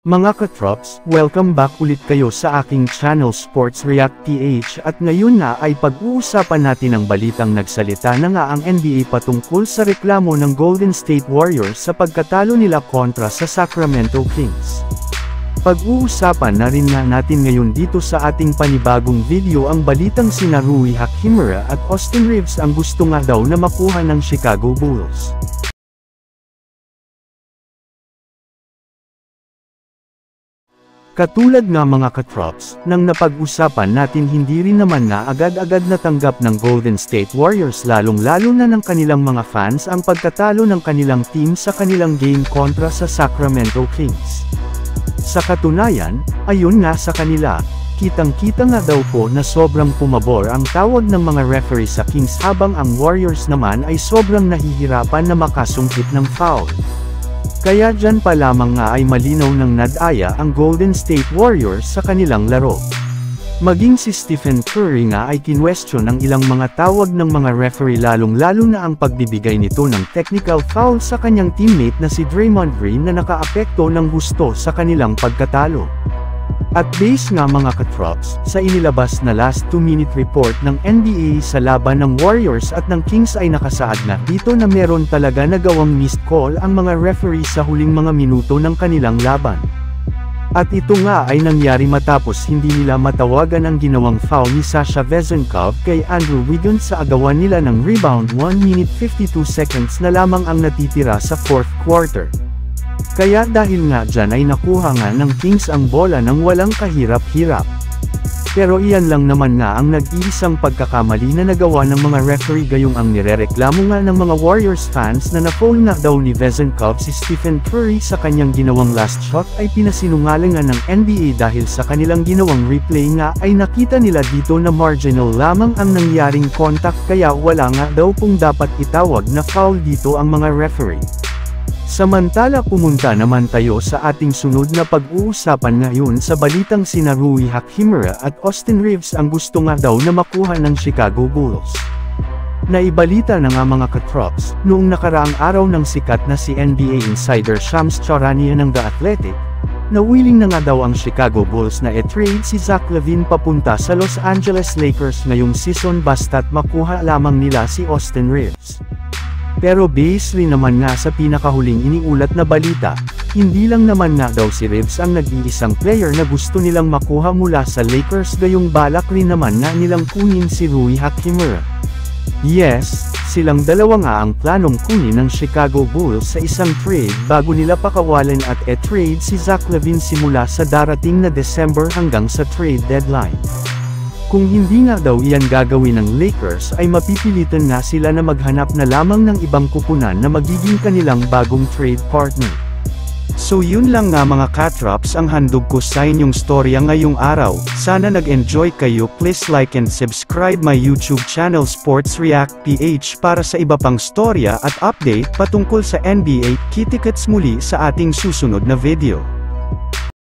Mga katrops, welcome back ulit kayo sa aking channel Sports React PH at ngayon na ay pag-uusapan natin ang balitang nagsalita na nga ang NBA patungkol sa reklamo ng Golden State Warriors sa pagkatalo nila kontra sa Sacramento Kings. Pag-uusapan na rin nga natin ngayon dito sa ating panibagong video ang balitang sina Rui Hachimura at Austin Reeves ang gusto nga daw na makuha ng Chicago Bulls. Katulad nga mga katrops, nang napag-usapan natin hindi rin naman na agad-agad natanggap ng Golden State Warriors lalong-lalo na ng kanilang mga fans ang pagkatalo ng kanilang team sa kanilang game kontra sa Sacramento Kings. Sa katunayan, ayon nga sa kanila, kitang-kita nga daw po na sobrang pumabor ang tawag ng mga referee sa Kings habang ang Warriors naman ay sobrang nahihirapan na makasungkit ng foul. Kaya dyan pa lamang nga ay malinaw ng nadaya ang Golden State Warriors sa kanilang laro. Maging si Stephen Curry nga ay kinwestiyon ng ilang mga tawag ng mga referee lalong-lalo na ang pagbibigay nito ng technical foul sa kanyang teammate na si Draymond Green na nakaapekto ng gusto sa kanilang pagkatalo. At base nga mga katrops, sa inilabas na last 2-minute report ng NBA sa laban ng Warriors at ng Kings ay nakasaad na dito na meron talaga nagawang missed call ang mga referee sa huling mga minuto ng kanilang laban. At ito nga ay nangyari matapos hindi nila matawagan ang ginawang foul ni Sasha Vezenkov kay Andrew Wiggins sa agawan nila ng rebound 1 minute 52 seconds na lamang ang natitira sa fourth quarter. Kaya dahil nga dyan ay nakuha nga ng Kings ang bola ng walang kahirap-hirap. Pero iyan lang naman nga ang nag-iisang pagkakamali na nagawa ng mga referee gayong ang nirereklamo nga ng mga Warriors fans na na-foul na daw ni Vezenkov si Stephen Curry sa kanyang ginawang last shot ay pinasinungalingan ng NBA dahil sa kanilang ginawang replay nga ay nakita nila dito na marginal lamang ang nangyaring contact kaya wala nga daw kung dapat itawag na foul dito ang mga referee. Samantala pumunta naman tayo sa ating sunod na pag-uusapan ngayon sa balitang sina Rui Hachimura at Austin Reeves ang gusto nga daw na makuha ng Chicago Bulls. Naibalita na nga mga katrops, noong nakaraang araw ng sikat na si NBA insider Shams Charania ng The Athletic, na willing na nga daw ang Chicago Bulls na e-trade si Zach LaVine papunta sa Los Angeles Lakers ngayong season basta't makuha lamang nila si Austin Reeves. Pero base rin naman nga sa pinakahuling iniulat na balita, hindi lang naman nga daw si Reeves ang nag-iisang player na gusto nilang makuha mula sa Lakers gayong balak rin naman nga nilang kunin si Rui Hachimura. Yes, silang dalawa nga ang planong kunin ng Chicago Bulls sa isang trade bago nila pakawalan at e-trade si Zach LaVine simula sa darating na December hanggang sa trade deadline. Kung hindi nga daw iyan gagawin ng Lakers ay mapipilitan nga sila na maghanap na lamang ng ibang kupunan na magiging kanilang bagong trade partner. So yun lang nga mga katrops ang handog ko sa inyong storya ngayong araw. Sana nag-enjoy kayo. Please like and subscribe my YouTube channel Sports React PH para sa iba pang storya at update patungkol sa NBA. Kita-kits muli sa ating susunod na video.